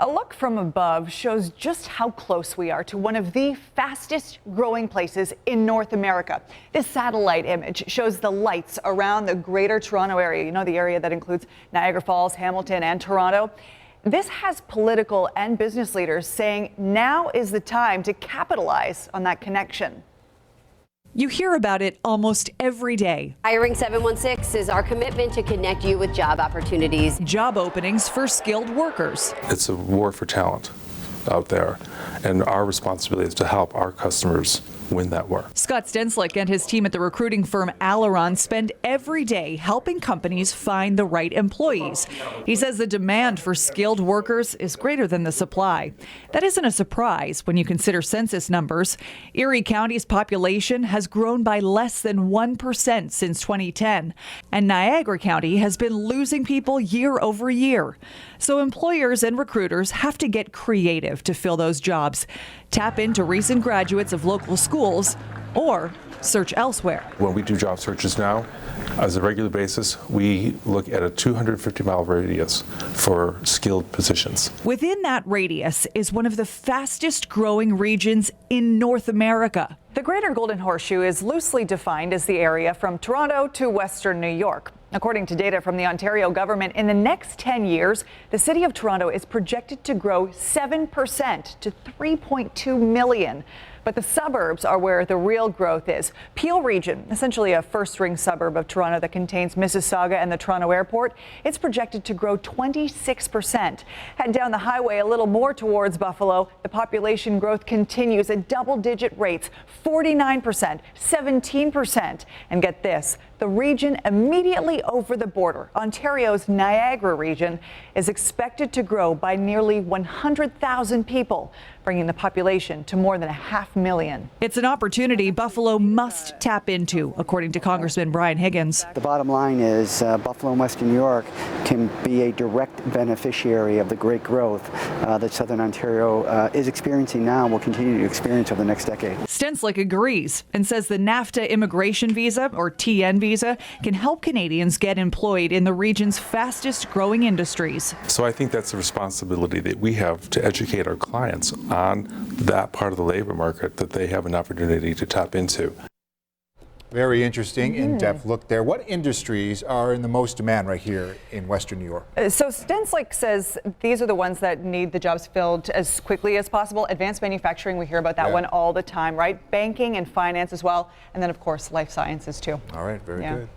A look from above shows just how close we are to one of the fastest growing places in North America. This satellite image shows the lights around the Greater Toronto area. You know, the area that includes Niagara Falls, Hamilton, and Toronto. This has political and business leaders saying now is the time to capitalize on that connection. You hear about it almost every day. Hiring 716 is our commitment to connect you with job opportunities. Job openings for skilled workers. It's a war for talent out there, and our responsibility is to help our customers win that war. Scott Stenslick and his team at the recruiting firm Aileron spend every day helping companies find the right employees. He says the demand for skilled workers is greater than the supply. That isn't a surprise when you consider census numbers. Erie County's population has grown by less than 1% since 2010, and Niagara County has been losing people year over year. So employers and recruiters have to get creative to fill those jobs, tap into recent graduates of local schools, or search elsewhere. When we do job searches now, as a regular basis, we look at a 250-mile radius for skilled positions. Within that radius is one of the fastest growing regions in North America. The Greater Golden Horseshoe is loosely defined as the area from Toronto to Western New York. According to data from the Ontario government, in the next 10 years, the city of Toronto is projected to grow 7% to 3.2 million. But the suburbs are where the real growth is. Peel Region, essentially a first-ring suburb of Toronto that contains Mississauga and the Toronto Airport, it's projected to grow 26%. Head down the highway a little more towards Buffalo, the population growth continues at double-digit rates, 49%, 17%. And get this, the region immediately over the border, Ontario's Niagara region, is expected to grow by nearly 100,000 people, bringing the population to more than 500,000. It's an opportunity Buffalo must tap into, according to Congressman Brian Higgins. The bottom line is Buffalo and Western New York can be a direct beneficiary of the great growth that Southern Ontario is experiencing now and will continue to experience over the next decade. Stenslick agrees and says the NAFTA immigration visa, or TN visa, can help Canadians get employed in the region's fastest growing industries. So I think that's a responsibility that we have to educate our clients on that part of the labor market that they have an opportunity to tap into. Very interesting, in-depth look there. What industries are in the most demand right here in Western New York? So Stenslick says these are the ones that need the jobs filled as quickly as possible. Advanced manufacturing, we hear about that one all the time, right? Banking and finance as well. And then, of course, life sciences, too. All right, very good.